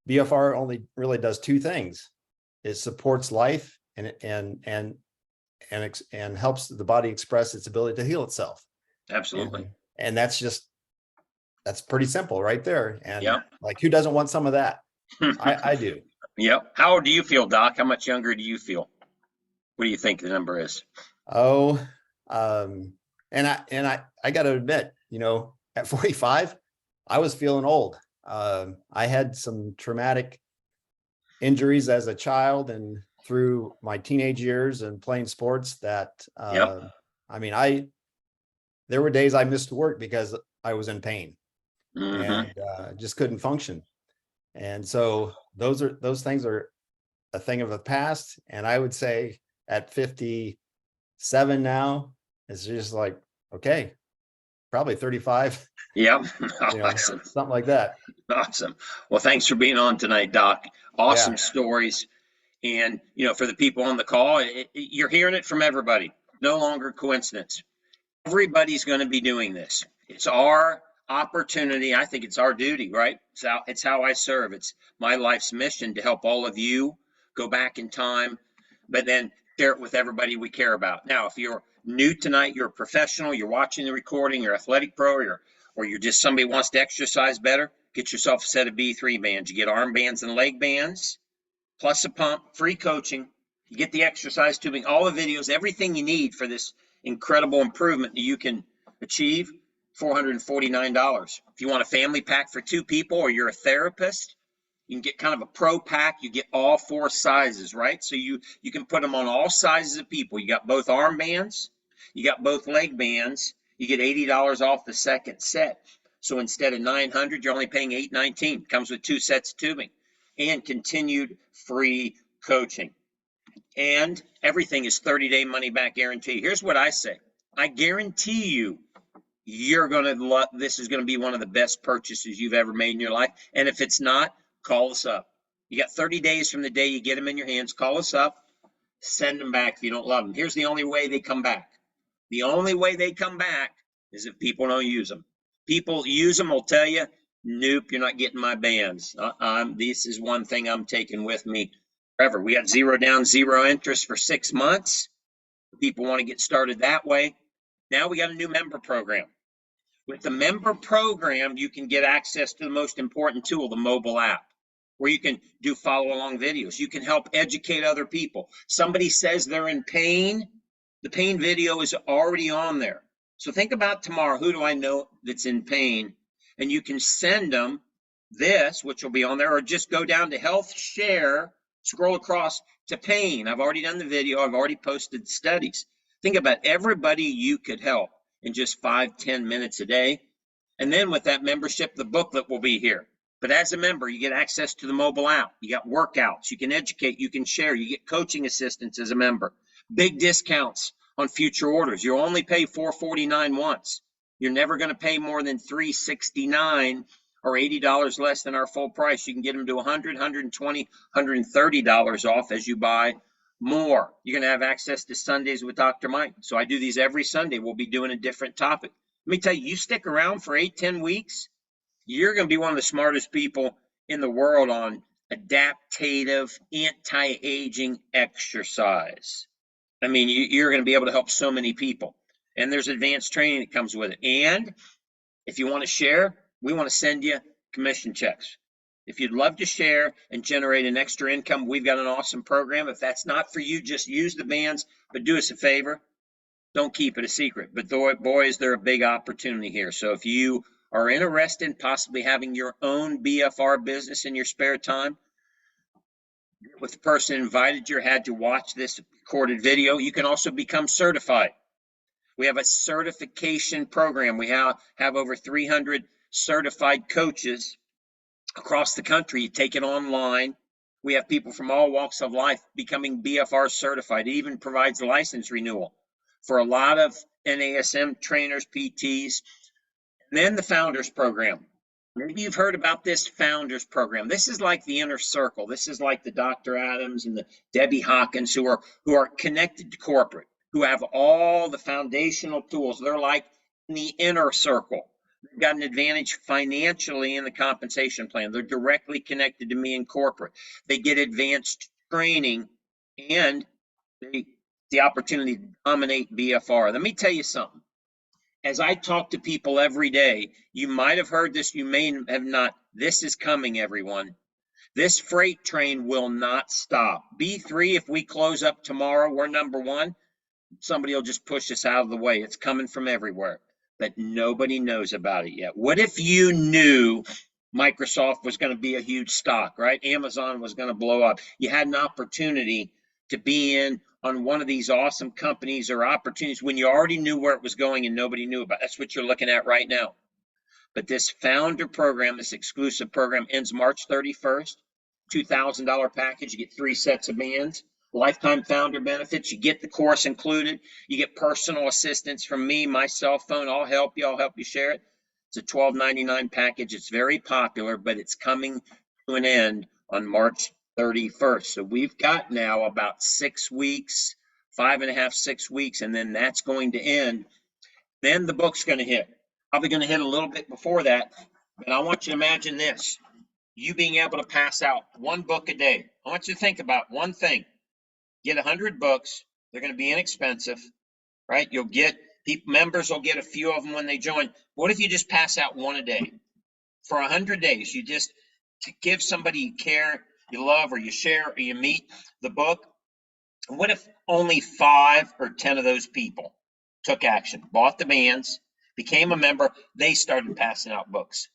BFR only really does two things. It supports life and helps the body express its ability to heal itself. Absolutely. And that's pretty simple right there. And like, who doesn't want some of that? I do. Yep. How old do you feel, Doc? How much younger do you feel? What do you think the number is? Oh, and I got to admit, you know, at 45, I was feeling old. I had some traumatic injuries as a child and through my teenage years and playing sports that, I mean, there were days I missed work because I was in pain and just couldn't function. And so those things are a thing of the past. And I would say at 57 now, it's just like, okay, probably 35. Yep. You know, Awesome. something like that. Awesome. Well, thanks for being on tonight, Doc. Awesome stories. And, you know, for the people on the call, you're hearing it from everybody. No longer coincidence. Everybody's going to be doing this. It's our opportunity. I think it's our duty, right? It's how I serve. It's my life's mission to help all of you go back in time, but then share it with everybody we care about. Now, if you're new tonight, you're a professional, you're watching the recording, you're athletic pro, or you're just somebody who wants to exercise better, get yourself a set of B3 bands. You get arm bands and leg bands, plus a pump, free coaching. You get the exercise tubing, all the videos, everything you need for this incredible improvement that you can achieve. $449. If you want a family pack for 2 people or you're a therapist, you can get kind of a pro pack. You get all 4 sizes, right? So you can put them on all sizes of people. You got both arm bands, you got both leg bands. You get $80 off the second set. So instead of $900, you're only paying $819. Comes with 2 sets of tubing and continued free coaching. And everything is 30-day money back guarantee. Here's what I say. I guarantee you, you're going to love, this is going to be one of the best purchases you've ever made in your life. And if it's not, call us up. You got 30 days from the day you get them in your hands. Call us up, send them back if you don't love them. Here's the only way they come back. The only way they come back is if people don't use them. People use them will tell you, nope, you're not getting my bands. This is one thing I'm taking with me forever. We got 0 down, 0 interest for 6 months. People want to get started that way. Now we got a new member program. With the member program, you can get access to the most important tool, the mobile app, where you can do follow-along videos. You can help educate other people. Somebody says they're in pain, the pain video is already on there. So think about tomorrow, who do I know that's in pain? And you can send them this, which will be on there, or just go down to Health Share, scroll across to pain. I've already done the video. I've already posted studies. Think about everybody you could help in just 5-10 minutes a day. And then with that membership, the booklet will be here. But as a member, you get access to the mobile app. You got workouts. You can educate. You can share. You get coaching assistance as a member. Big discounts on future orders. You'll only pay $449 once. You're never going to pay more than $369 or $80 less than our full price. You can get them to $100, $120, $130 off as you buy more. You're going to have access to Sundays with Dr. Mike. So I do these every Sunday. We'll be doing a different topic. Let me tell you, you stick around for 8-10 weeks, you're going to be one of the smartest people in the world on adaptive anti-aging exercise. I mean, you're going to be able to help so many people. And there's advanced training that comes with it. And if you want to share, we want to send you commission checks. If you'd love to share and generate an extra income, we've got an awesome program. If that's not for you, just use the bands, but do us a favor. Don't keep it a secret. But boy, is there a big opportunity here. So if you are interested in possibly having your own BFR business in your spare time, with the person invited you or had to watch this recorded video, you can also become certified. We have a certification program. We have over 300 certified coaches across the country. You take it online. We have people from all walks of life becoming BFR certified. It even provides license renewal for a lot of NASM trainers, PTs. And then the Founders Program. Maybe you've heard about this Founders Program. This is like the inner circle. This is like the Dr. Adams and the Debbie Hawkins who are connected to corporate, who have all the foundational tools. They're like in the inner circle. They've got an advantage financially in the compensation plan. They're directly connected to me in corporate. They get advanced training and the opportunity to dominate BFR. Let me tell you something. As I talk to people every day, you might have heard this, you may have not. This is coming, everyone. This freight train will not stop. B3, if we close up tomorrow, we're number 1. Somebody will just push us out of the way. It's coming from everywhere, but nobody knows about it yet. What if you knew Microsoft was going to be a huge stock, right? Amazon was going to blow up. You had an opportunity to be in on one of these awesome companies or opportunities when you already knew where it was going and nobody knew about it. That's what you're looking at right now. But this founder program, this exclusive program, ends March 31st. $2,000 package. You get 3 sets of bands. Lifetime founder benefits. You get the course included. You get personal assistance from me, my cell phone. I'll help you share it. It's a $12.99 package. It's very popular, but it's coming to an end on March 31st. So we've got now about 6 weeks, 5.5, 6 weeks, and then that's going to end. Then the book's going to hit. Probably going to hit a little bit before that, but I want you to imagine this. You being able to pass out 1 book a day. I want you to think about one thing. Get 100 books. They're going to be inexpensive, right? You'll get members will get a few of them when they join. What if you just pass out 1 a day for 100 days? You just to give somebody you care, you love, or you share, or you meet the book. And what if only 5 or 10 of those people took action, bought the bands, became a member, they started passing out books.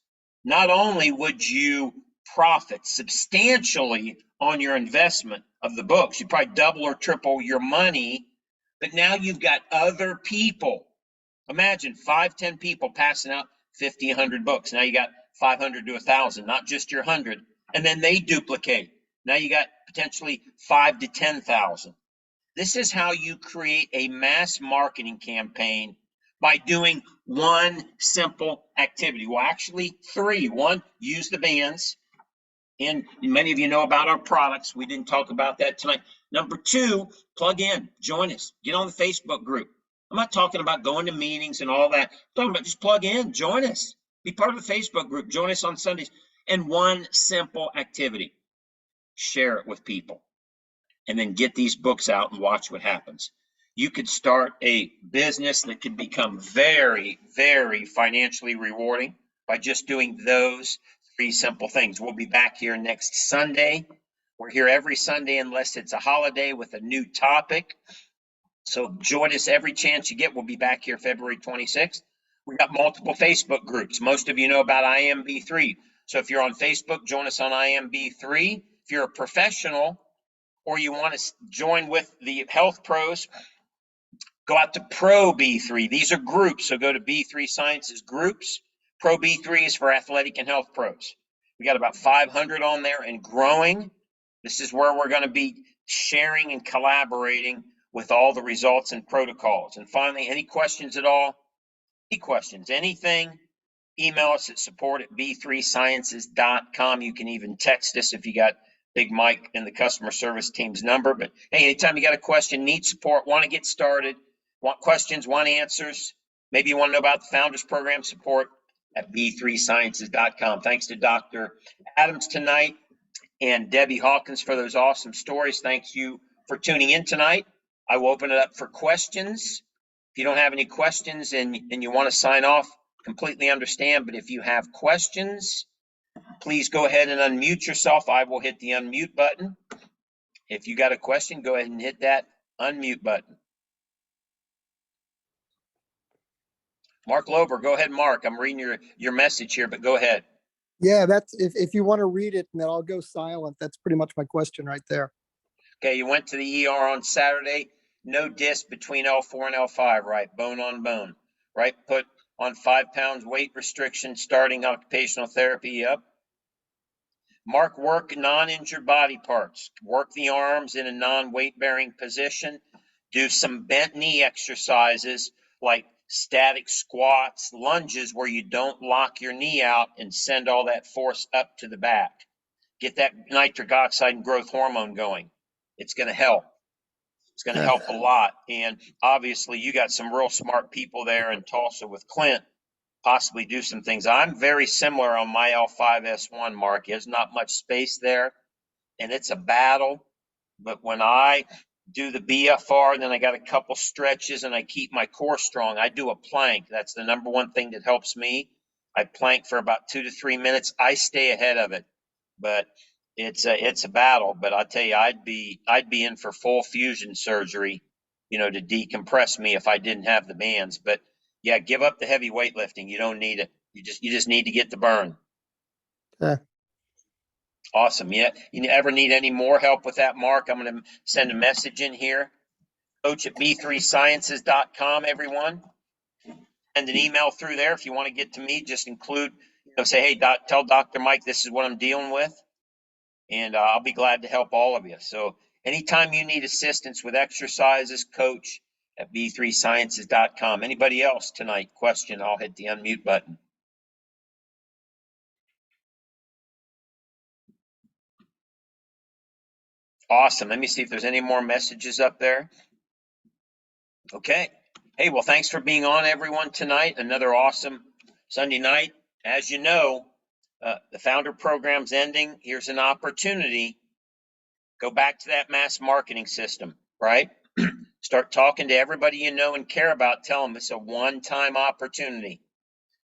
Not only would you profit substantially on your investment of the books, you probably double or triple your money, but now you've got other people. Imagine 5, 10 people passing out 50, 100 books. Now you got 500 to 1,000, not just your 100. And then they duplicate. Now you got potentially 5 to 10,000. This is how you create a mass marketing campaign, by doing one simple activity. Well, actually 3. 1, use the bands. And many of you know about our products. We didn't talk about that tonight. Number 2, plug in, join us, get on the Facebook group. I'm not talking about going to meetings and all that. I'm talking about just plug in, join us, be part of the Facebook group, join us on Sundays. And one simple activity, share it with people, and then get these books out and watch what happens. You could start a business that could become very, very financially rewarding by just doing those 3 simple things. We'll be back here next Sunday. We're here every Sunday unless it's a holiday with a new topic. So join us every chance you get. We'll be back here February 26th. We've got multiple Facebook groups. Most of you know about IMB3. So if you're on Facebook, join us on IMB3. If you're a professional or you want to join with the health pros, go out to Pro B3. These are groups, so go to B3 Sciences groups. Pro B3 is for athletic and health pros. We got about 500 on there and growing. This is where we're going to be sharing and collaborating with all the results and protocols. And finally, any questions at all? Any questions, anything, email us at support@b3sciences.com. You can even text us if you got Big Mike and the customer service team's number. But hey, anytime you got a question, need support, want to get started, want questions, want answers, maybe you want to know about the Founders Program, support@b3sciences.com. Thanks to Dr. Adams tonight and Debbie Hawkins for those awesome stories. Thank you for tuning in tonight. I will open it up for questions. If you don't have any questions and you want to sign off, completely understand. But if you have questions, please go ahead and unmute yourself. I will hit the unmute button. If you got a question, go ahead and hit that unmute button. Mark Lober, go ahead, Mark. I'm reading your message here, but go ahead. Yeah, that's if you want to read it and then I'll go silent. That's pretty much my question right there. Okay, you went to the ER on Saturday. No disc between L4 and L5, right? Bone on bone, right? Put on 5 pounds weight restriction, starting occupational therapy. Yep. Mark, work non-injured body parts. Work the arms in a non-weight bearing position. Do some bent knee exercises like static squats, lunges where you don't lock your knee out and send all that force up to the back. Get that nitric oxide and growth hormone going. It's going to help. It's going to help a lot. And obviously you got some real smart people there in Tulsa with Clint, possibly do some things. I'm very similar on my L5S1, Mark. There's not much space there and it's a battle. But when I do the BFR, then I got a couple stretches and I keep my core strong. I do a plank. That's the number one thing that helps me. I plank for about 2 to 3 minutes. I stay ahead of it, but it's a battle. But I tell you, I'd be in for full fusion surgery, to decompress me if I didn't have the bands. But yeah, give up the heavy weightlifting. You don't need it. You just need to get the burn. Awesome. Yeah. You ever need any more help with that, Mark? I'm going to send a message in here. Coach@b3sciences.com, everyone. Send an email through there. If you want to get to me, just include, say, hey, tell Dr. Mike, this is what I'm dealing with. And I'll be glad to help all of you. So anytime you need assistance with exercises, coach@b3sciences.com. Anybody else tonight? Question, I'll hit the unmute button. Awesome. Let me see if there's any more messages up there. Okay. Hey, well, thanks for being on, everyone, tonight. Another awesome Sunday night. As you know, the Founder Program's ending. Here's an opportunity. Go back to that mass marketing system, right? Start talking to everybody you know and care about. Tell them it's a one-time opportunity.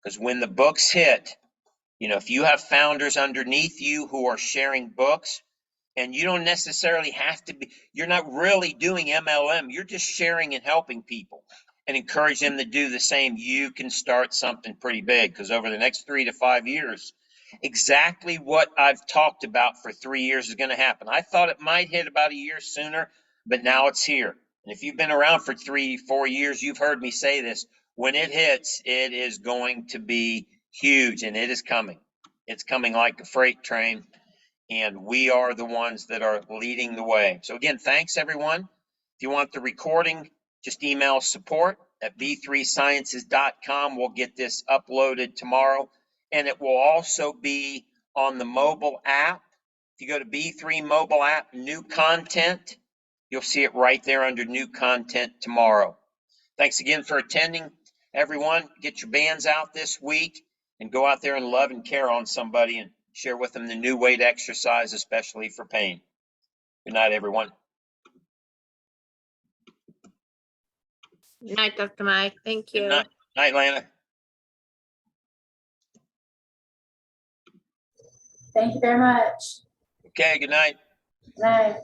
Because when the books hit, if you have founders underneath you who are sharing books, and you don't necessarily have to be, you're not really doing MLM, you're just sharing and helping people. and encourage them to do the same, you can start something pretty big, because over the next 3 to 5 years, exactly what I've talked about for 3 years is going to happen. I thought it might hit about a year sooner, but now it's here. And if you've been around for 3, 4 years, you've heard me say this. When it hits, it is going to be huge, and it is coming. It's coming like a freight train, and we are the ones that are leading the way. So again, thanks everyone. If you want the recording, just email support@b3sciences.com. We'll get this uploaded tomorrow, and it will also be on the mobile app. If you go to B3 mobile app, new content, you'll see it right there under new content tomorrow. Thanks again for attending, everyone. Get your bands out this week and go out there and love and care on somebody and share with them the new way to exercise, especially for pain. Good night, everyone. Good night, Dr. Mike. Thank you. Good night. Night, Lana. Thank you very much. Okay, good night. Good night.